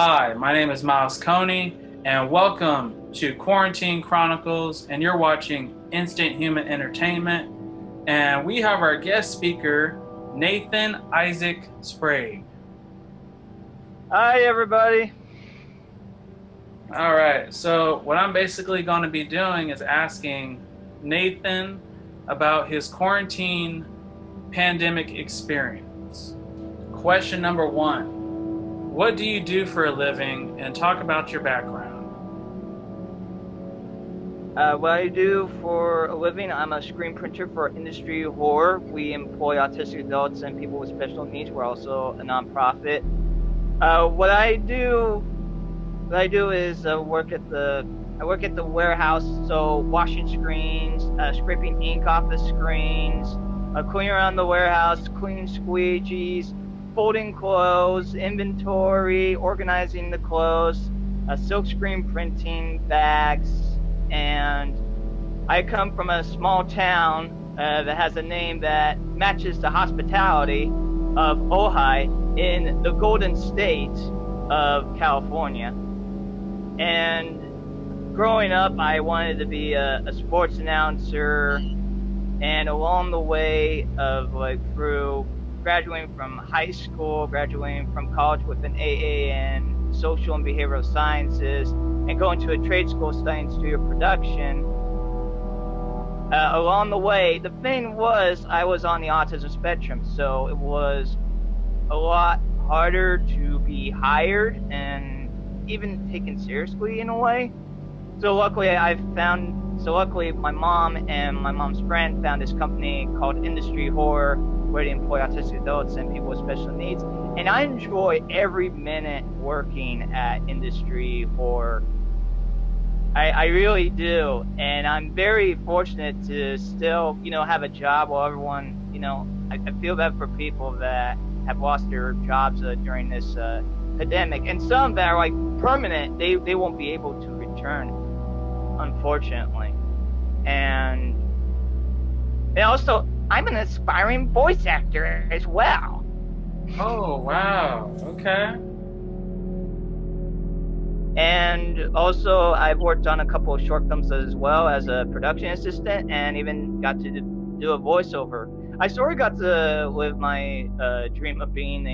Hi, my name is Miles Coney, and welcome to Quarantine Chronicles, and you're watching Instant Human Entertainment, and we have our guest speaker, Nathan Isaac Sprague. Hi, everybody. All right, so what I'm basically going to be doing is asking Nathan about his quarantine pandemic experience. Question number 1. What do you do for a living, and talk about your background? What I do for a living, I'm a screenprinter for Industry Horror. We employ autistic adults and people with special needs. We're also a nonprofit. What I do is work at the warehouse, so washing screens, scraping ink off the screens, cleaning around the warehouse, cleaning squeegees, folding clothes, inventory, organizing the clothes, silk screen printing bags, and I come from a small town that has a name that matches the hospitality of Ojai in the Golden State of California. And growing up, I wanted to be a sports announcer, and along the way of through graduating from high school, graduating from college with an AA in social and behavioral sciences, and going to a trade school studying studio production, along the way, the thing was I was on the autism spectrum, so it was a lot harder to be hired and even taken seriously in a way. So luckily my mom and my mom's friend found this company called Industry Horror, where they employ autistic adults and people with special needs. And I enjoy every minute working at Industry Horror. I really do. And I'm very fortunate to still, have a job while everyone, I feel bad for people that have lost their jobs during this pandemic. And some that are permanent, they won't be able to return, unfortunately. And also, I'm an aspiring voice actor as well. Oh, wow. Okay. And also, I've worked on a couple of short films as well as a production assistant, and even got to do a voiceover. I sort of got to live my dream of being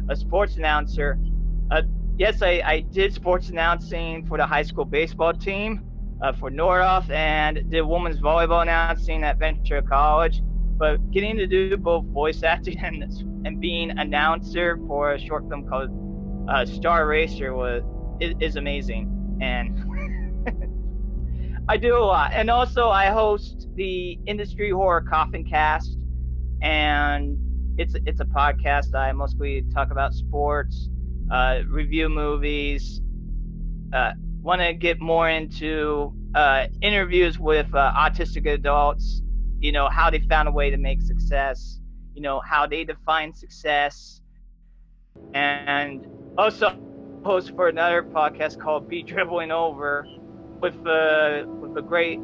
a sports announcer. Yes, I did sports announcing for the high school baseball team. For Noroff, and did women's volleyball announcing at Ventura College. But getting to do both voice acting and being announcer for a short film called Star Racer is amazing. And I do a lot. And also I host the Industry Horror Coffin Cast, and it's a podcast. I mostly talk about sports, review movies, want to get more into interviews with autistic adults, how they found a way to make success, how they define success, and also host for another podcast called Be Dribbling Over with a great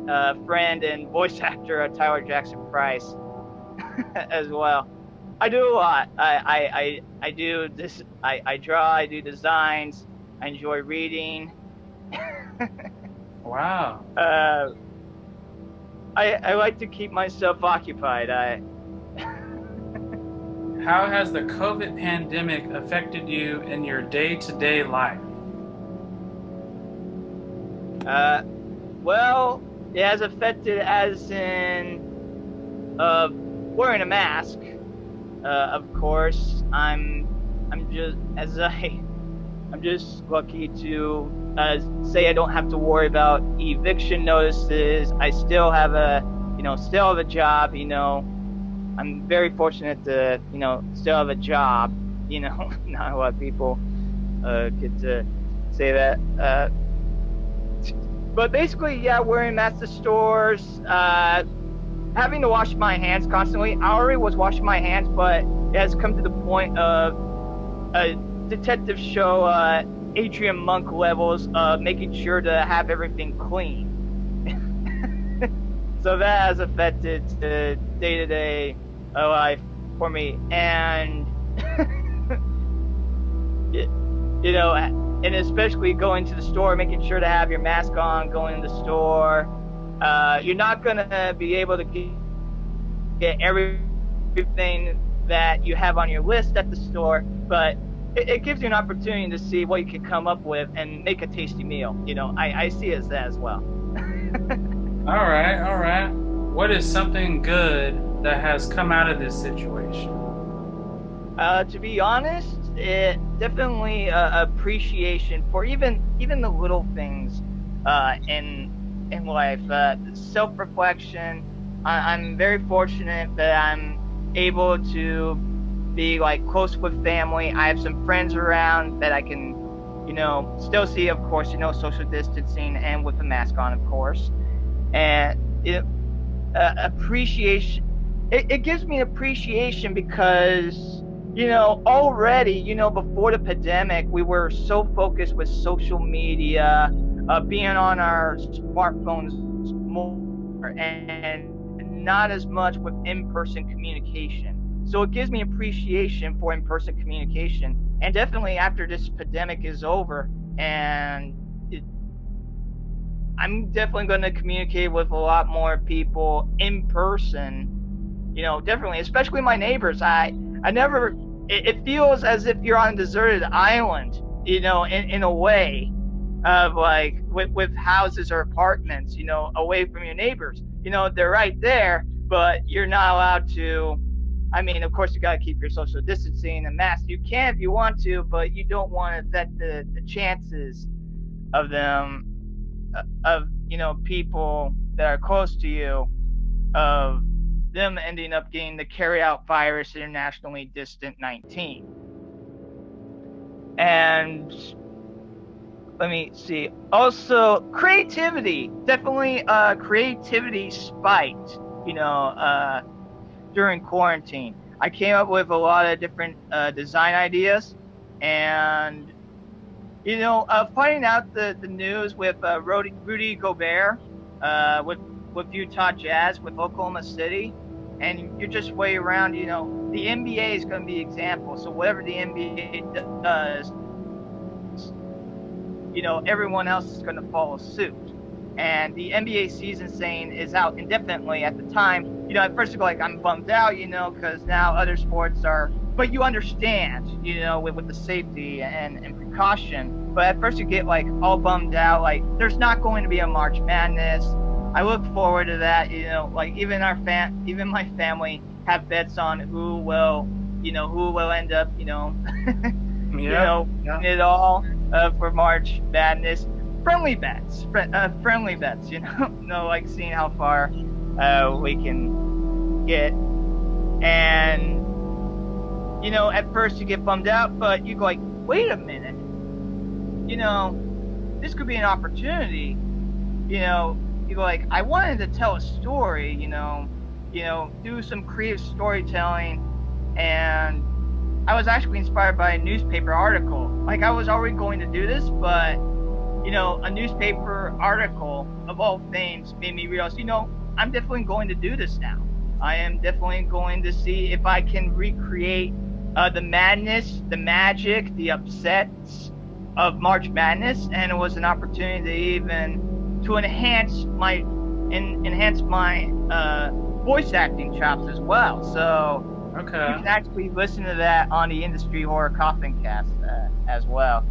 friend and voice actor, Tyler Jackson Price, as well. I do a lot. I do this. I draw. I do designs. I enjoy reading. Wow. I like to keep myself occupied. How has the COVID pandemic affected you in your day-to-day life? Well, it has affected as in wearing a mask. Of course, I'm just lucky to say I don't have to worry about eviction notices. I still have a job. I'm very fortunate to still have a job. Not a lot of people get to say that. But basically, yeah, wearing masks to stores, having to wash my hands constantly. I already was washing my hands, but it has come to the point of a detective show Adrian Monk levels of making sure to have everything clean. So that has affected the day-to-day life for me. And you know, and especially going to the store, making sure to have your mask on, going to the store. You're not going to be able to get everything that you have on your list at the store, but it gives you an opportunity to see what you can come up with and make a tasty meal. You know, I see it as that as well. All right, all right. What is something good that has come out of this situation? To be honest, it definitely appreciation for even the little things in life. Self-reflection. I'm very fortunate that I'm able to be like close with family. I have some friends around that I can, you know, still see, of course, you know, social distancing and with the mask on, of course. And appreciation. It gives me appreciation because, you know, already, you know, before the pandemic, we were so focused with social media, being on our smartphones more, and not as much with in-person communication. So it gives me appreciation for in-person communication. And definitely after this pandemic is over, and I'm definitely going to communicate with a lot more people in person, you know, definitely, especially my neighbors. I never, it feels as if you're on a deserted island, you know, in a way of like with houses or apartments, you know, away from your neighbors. You know, they're right there, but you're not allowed to. I mean, of course, you got to keep your social distancing and mask. You can if you want to, but you don't want to affect the chances of them, of, you know, people that are close to you, of them ending up getting the carry-out virus, internationally distant 19. And let me see. Also, creativity. Definitely creativity spiked, you know, during quarantine. I came up with a lot of different design ideas, and, you know, finding out the news with Rudy Gobert, with Utah Jazz, with Oklahoma City, and you're just way around, you know, the NBA is going to be example. So whatever the NBA does, you know, everyone else is going to follow suit. And the NBA season saying is out indefinitely at the time. You know, at first you go like, I'm bummed out, you know, because now other sports are, but you understand, you know, with the safety and precaution. But at first you get like all bummed out, like there's not going to be a March Madness. I look forward to that, you know, like even even my family have bets on who will end up, you know, you know, it all for March Madness. Friendly bets, you know, no, like seeing how far we can get. And, you know, at first you get bummed out, but you go like, wait a minute, you know, this could be an opportunity. You know, you go like, I wanted to tell a story, you know, do some creative storytelling. And I was actually inspired by a newspaper article. Like, I was already going to do this, but, you know, a newspaper article of all things made me realize, you know, I'm definitely going to do this now. I am definitely going to see if I can recreate the madness, the magic, the upsets of March Madness. And it was an opportunity to enhance my voice acting chops as well. So okay, you can actually listen to that on the Industry Horror Coffin Cast as well.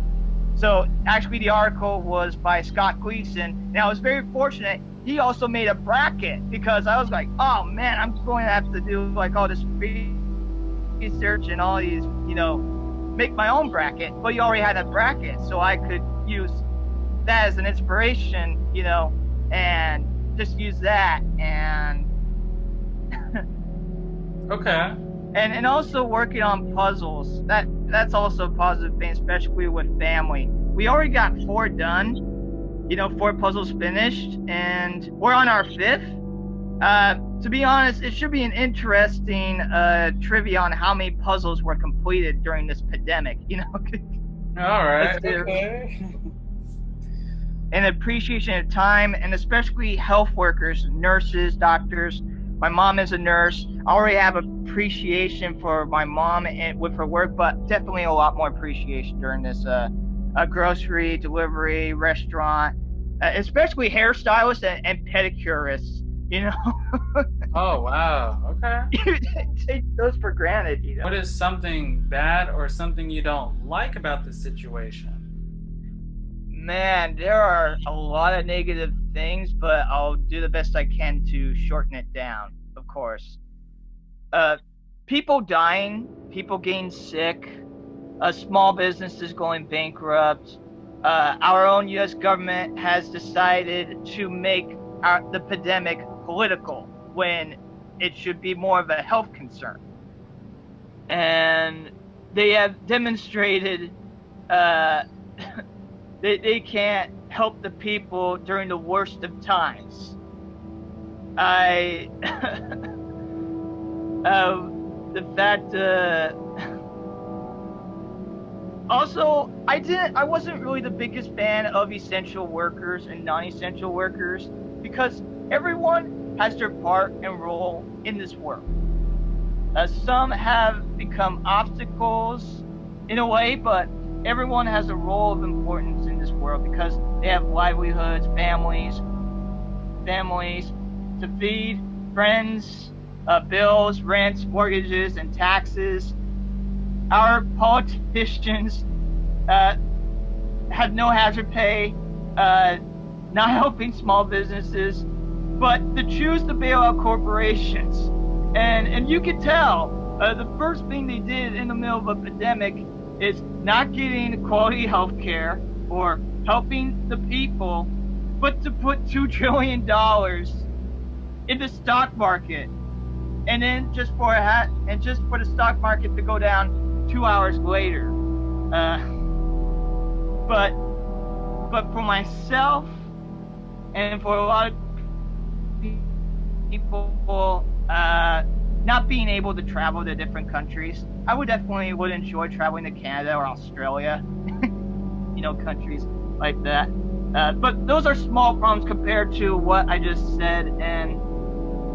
So actually the article was by Scott Gleason, and I was very fortunate. He also made a bracket, because I was like, oh man, I'm going to have to do like all this research and all these, you know, make my own bracket. But you already had a bracket, so I could use that as an inspiration, you know, and just use that. And okay. And also working on puzzles. That's also a positive thing, especially with family. We already got 4 done, you know, 4 puzzles finished, and we're on our 5th. To be honest, it should be an interesting trivia on how many puzzles were completed during this pandemic, you know. All right. Okay. An appreciation of time, and especially health workers, nurses, doctors. My mom is a nurse. I already have appreciation for my mom and with her work, but definitely a lot more appreciation during this grocery delivery restaurant, especially hairstylists and pedicurists. You know, Oh, wow. Okay. you take those for granted. You know, What is something bad or something you don't like about the situation? man, there are a lot of negative things, but I'll do the best I can to shorten it down. Of course, uh, people dying, people getting sick, small businesses going bankrupt. Our own U.S. government has decided to make the pandemic political when it should be more of a health concern. And they have demonstrated they can't help the people during the worst of times. I the fact also I wasn't really the biggest fan of essential workers and non-essential workers because everyone has their part and role in this world. Some have become obstacles in a way, but everyone has a role of importance in this world because they have livelihoods, families to feed, friends, bills, rents, mortgages, and taxes. Our politicians have no hazard pay, not helping small businesses, but to choose to bail out corporations. And you can tell the first thing they did in the middle of a pandemic is not getting quality health care or helping the people, but to put $2 trillion in the stock market, and then just for the stock market to go down 2 hours later. But for myself and for a lot of people, not being able to travel to different countries, I would enjoy traveling to Canada or Australia, you know, countries like that. But those are small problems compared to what I just said, and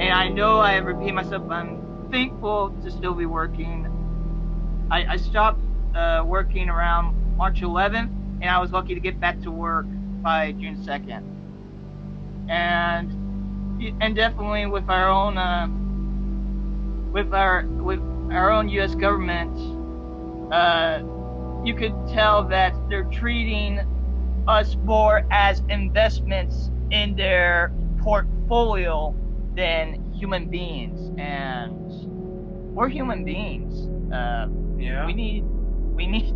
I know I repeat myself. I'm thankful to still be working. I stopped working around March 11th, and I was lucky to get back to work by June 2nd. And definitely with our own U.S. government, you could tell that they're treating us more as investments in their portfolio than human beings, and we're human beings. Yeah. We need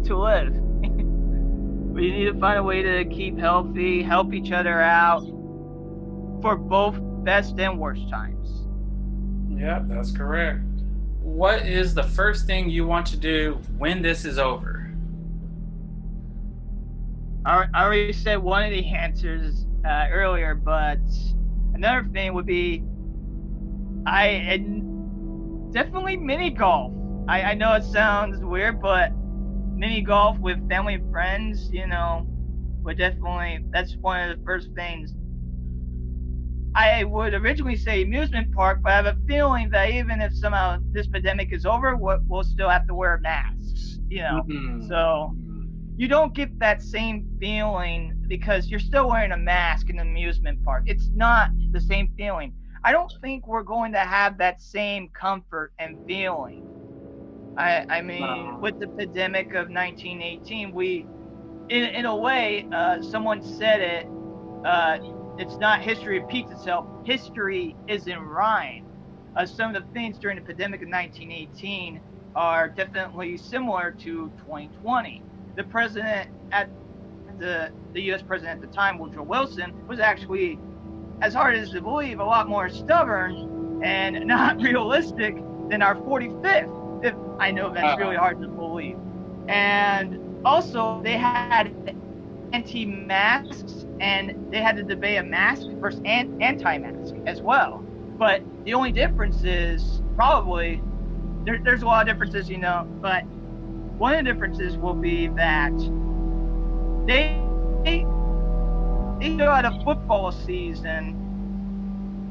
to live. We need to find a way to keep healthy, help each other out for both best and worst times. Yeah, that's correct. What is the first thing you want to do when this is over? I already said one of the answers earlier, but another thing would be definitely mini golf. I know it sounds weird, but mini golf with family and friends, you know, that's one of the first things. I would originally say amusement park, but I have a feeling that even if somehow this pandemic is over, we'll still have to wear masks, you know. Mm-hmm. So you don't get that same feeling because you're still wearing a mask in an amusement park. It's not the same feeling. I don't think we're going to have that same comfort and feeling. I mean, with the pandemic of 1918, in a way, someone said it, it's not history repeats itself. History is in rhyme. Some of the things during the pandemic of 1918 are definitely similar to 2020. The president the U.S. president at the time, Woodrow Wilson, was actually, as hard as to believe, a lot more stubborn and not realistic than our 45th. If I know that's really hard to believe. And also, they had anti-masks, and they had to debate a mask versus anti-mask as well. But the only difference is probably there's a lot of differences, you know. But one of the differences will be that they still had a football season,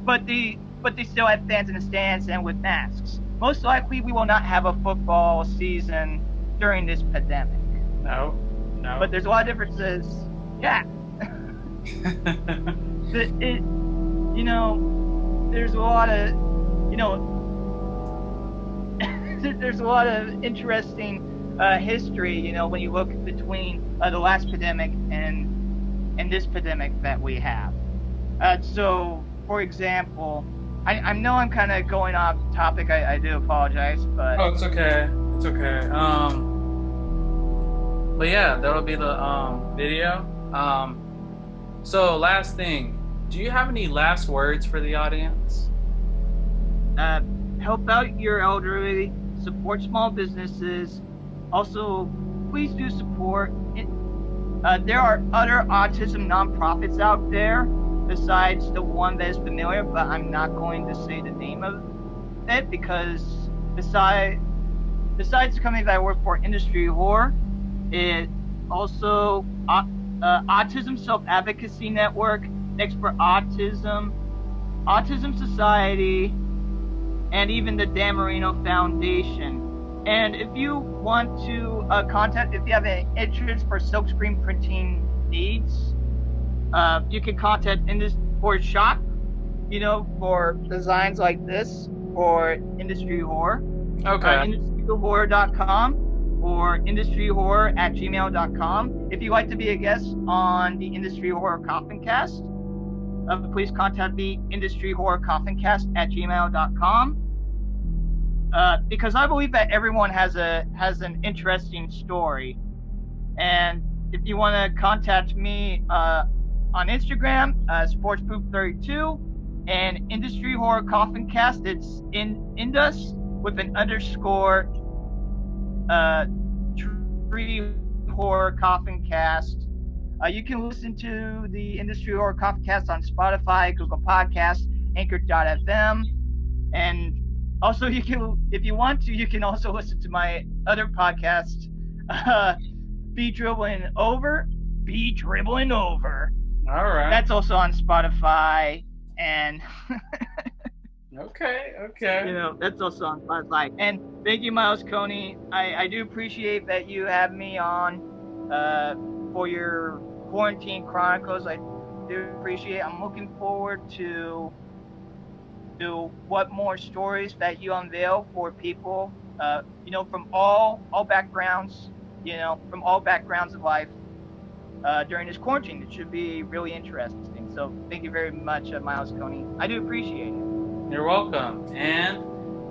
but they still had fans in the stands and with masks. most likely we will not have a football season during this pandemic. No. But there's a lot of differences. Yeah. There's a lot of, there's a lot of interesting history, when you look between the last pandemic and this pandemic that we have. So, for example, I know I'm kind of going off topic. I do apologize, but oh, it's okay. It's okay. But yeah, that'll be the video. So last thing, do you have any last words for the audience? Help out your elderly, support small businesses. Also, please do support. There are other autism nonprofits out there besides the one that is familiar, but I'm not going to say the name of it because besides the company that I work for, Industry Horror, it also Autism Self-Advocacy Network, Next for Autism, Autism Society, and even the Dan Marino Foundation. And if you want to if you have an interest for silk screen printing needs, you can contact or shop, for designs like this for Industry Horror. Okay. IndustryHorror.com or industryhorror@gmail.com. If you'd like to be a guest on the Industry Horror Coffin Cast, please contact the Industry Horror Coffin Cast @gmail.com. Because I believe that everyone has an interesting story, and if you want to contact me on Instagram, SportsPoop32, and Industry Horror Coffin Cast, it's Indus with an underscore 3 Horror Coffin Cast. You can listen to the Industry Horror Coffin Cast on Spotify, Google Podcasts, Anchor.fm, and also you can, if you want to, you can also listen to my other podcast, Be Dribbling Over. All right. That's also on Spotify, and okay. That's also on Spotify. And thank you, Miles Coney. I do appreciate that you have me on for your Quarantine Chronicles. I do appreciate it. I'm looking forward to what more stories that you unveil for people, from all backgrounds, from all backgrounds of life during this quarantine. It should be really interesting. So thank you very much, Miles Coney. I do appreciate it. You're welcome. And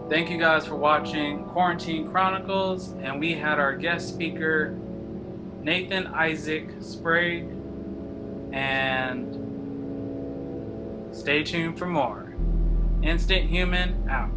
thank you guys for watching Quarantine Chronicles. And we had our guest speaker, Nathan Isaac Sprague. And stay tuned for more. Instant Human out.